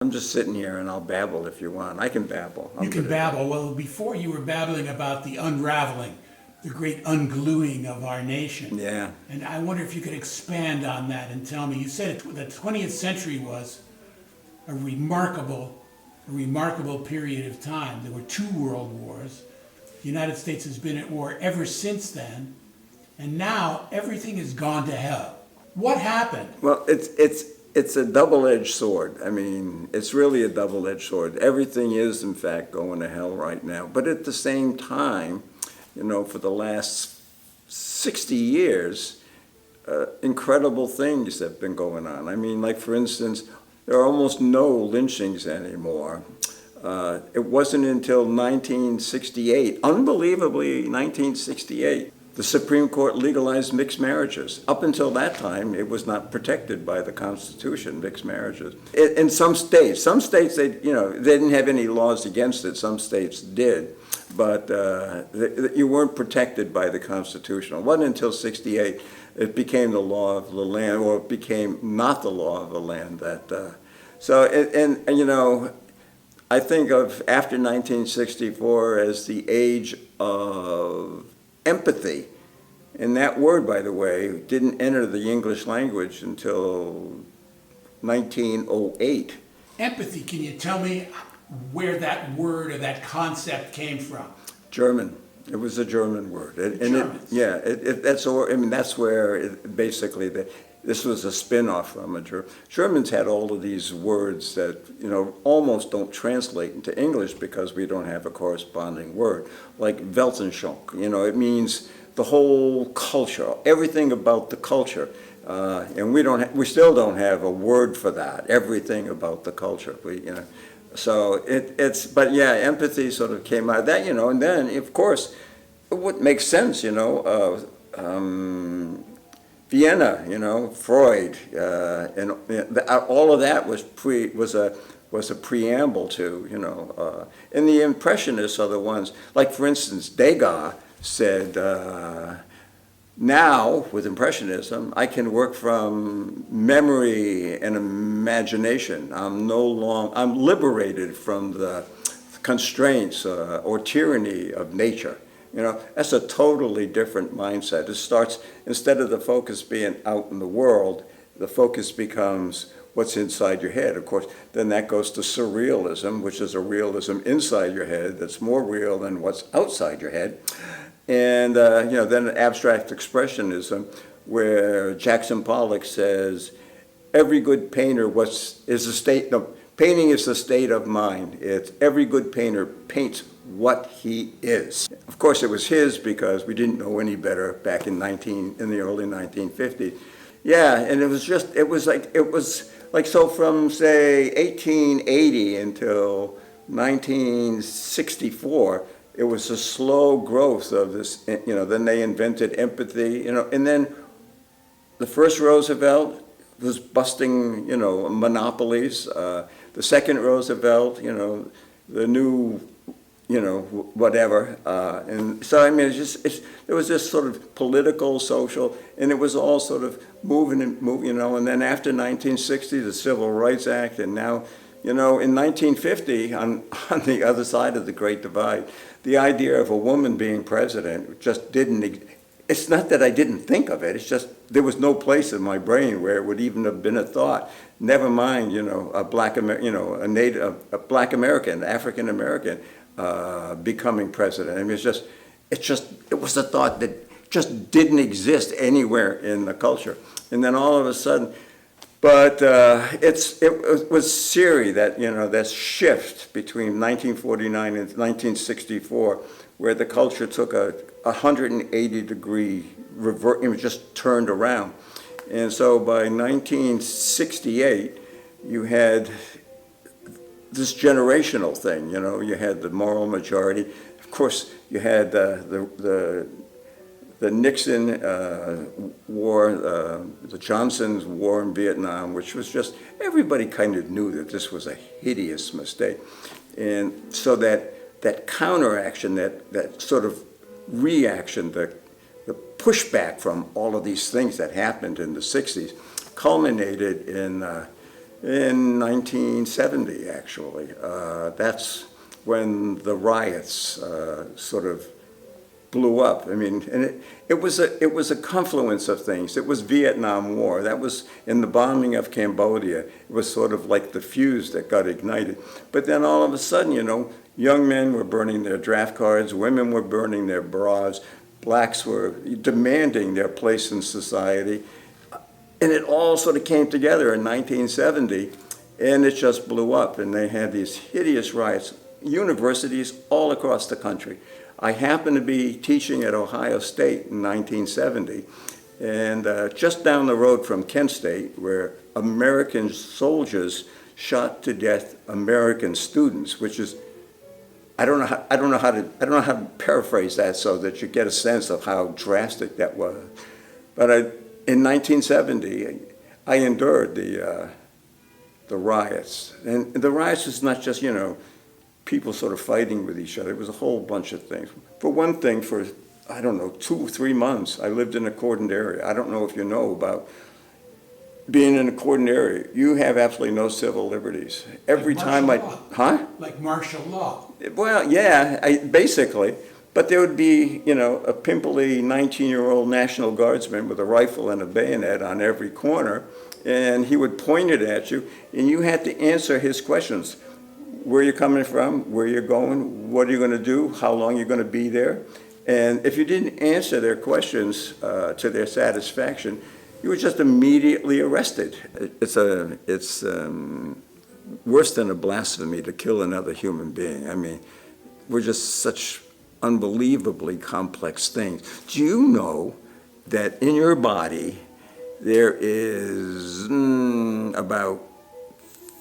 I'm just sitting here and I'll babble if you want. I can babble. You can babble. Well, before you were babbling about the unraveling, the great ungluing of our nation. Yeah. And I wonder if you could expand on that and tell me, you said the 20th century was a remarkable period of time. There were two world wars. The United States has been at war ever since then. And now everything has gone to hell. What happened? Well, it's a double-edged sword. I mean, it's really a double-edged sword. Everything is, in fact, going to hell right now. But at the same time, you know, for the last 60 years, incredible things have been going on. I mean, like, for instance, there are almost no lynchings anymore. It wasn't until 1968, unbelievably 1968, the Supreme Court legalized mixed marriages. Up until that time, it was not protected by the Constitution, mixed marriages. In some states, they didn't have any laws against it. Some states did, but you weren't protected by the Constitution. It wasn't until '68 it became the law of the land, or it became not the law of the land. And you know, I think of after 1964 as the age of empathy. And that word, by the way, didn't enter the English language until 1908. Empathy, can you tell me where that word or that concept came from? German. It was a German word. Germans. That's where this was a spin-off from a German. Germans had all of these words that, you know, almost don't translate into English because we don't have a corresponding word, like Weltanschauung. You know, it means the whole culture, everything about the culture. And we still don't have a word for that, everything about the culture. But yeah, empathy sort of came out of that, you know, and then, of course, what makes sense, you know, Vienna, you know, Freud, and all of that was a preamble to, you know, and the Impressionists are the ones, like, for instance, Degas said, now, with Impressionism, I can work from memory and imagination. I'm liberated from the constraints or tyranny of nature. You know, that's a totally different mindset. It starts, instead of the focus being out in the world, the focus becomes what's inside your head. Of course, then that goes to surrealism, which is a realism inside your head that's more real than what's outside your head. And, you know, then abstract expressionism, where Jackson Pollock says, every good painter painting is a state of mind. It's every good painter paints what he is. Of course, it was his because we didn't know any better back in the early 1950s. Yeah, and it was like so from, say, 1880 until 1964, it was a slow growth of this, you know, then they invented empathy, you know, and then the first Roosevelt was busting, you know, monopolies. The second Roosevelt, you know, the new, you know, whatever. And so, I mean, there was this sort of political, social, and it was all sort of moving, you know, and then after 1960, the Civil Rights Act, and now, you know, in 1950, on the other side of the Great Divide, the idea of a woman being president just didn't, it's not that I didn't think of it, it's just there was no place in my brain where it would even have been a thought. Never mind, you know, a black American, African American becoming president. I mean, it was a thought that just didn't exist anywhere in the culture. And then all of a sudden, but it was Siri that, you know, that shift between 1949 and 1964, where the culture took a 180-degree revert, it was just turned around. And so by 1968, you had this generational thing, you know, you had the moral majority. Of course, you had the Nixon war, the Johnson's war in Vietnam, which was just, everybody kind of knew that this was a hideous mistake. And so that counteraction, that sort of reaction, the pushback from all of these things that happened in the 60s culminated in In 1970, actually. That's when the riots sort of blew up. I mean, and it was a confluence of things. It was Vietnam War. That was in the bombing of Cambodia. It was sort of like the fuse that got ignited. But then all of a sudden, you know, young men were burning their draft cards, women were burning their bras, blacks were demanding their place in society. And it all sort of came together in 1970, and it just blew up. And they had these hideous riots, universities all across the country. I happened to be teaching at Ohio State in 1970, and just down the road from Kent State, where American soldiers shot to death American students, which is, I don't know how to paraphrase that so that you get a sense of how drastic that was. But in 1970, I endured the riots, and the riots was not just, you know, people sort of fighting with each other. It was a whole bunch of things. For one thing, for, I don't know, 2 or 3 months, I lived in a cordoned area. I don't know if you know about being in a cordoned area. You have absolutely no civil liberties. Every Like time martial law. Huh? Like martial law. Well, yeah, basically. But there would be, you know, a pimply 19-year-old National Guardsman with a rifle and a bayonet on every corner, and he would point it at you, and you had to answer his questions. Where you're coming from, where you're going, what are you going to do, how long you're going to be there. And if you didn't answer their questions to their satisfaction, you were just immediately arrested. It's worse than a blasphemy to kill another human being. I mean, we're just such unbelievably complex things. Do you know that in your body there is about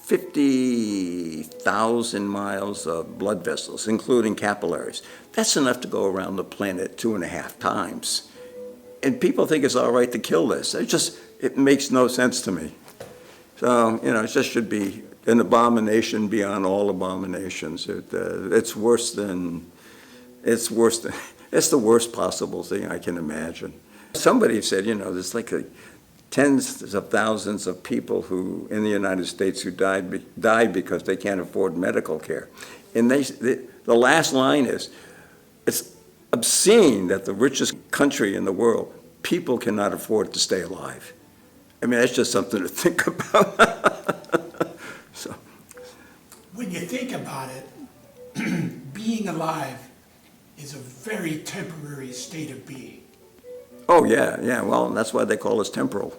50,000 miles of blood vessels, including capillaries? That's enough to go around the planet 2.5 times. And people think it's all right to kill this. It makes no sense to me. So, you know, it just should be an abomination beyond all abominations. It's the worst possible thing I can imagine. Somebody said, you know, there's like tens of thousands of people who in the United States who died because they can't afford medical care. And the last line is, it's obscene that the richest country in the world, people cannot afford to stay alive. I mean, that's just something to think about. So. When you think about it, being alive is a very temporary state of being. Oh, yeah, well, that's why they call us temporal.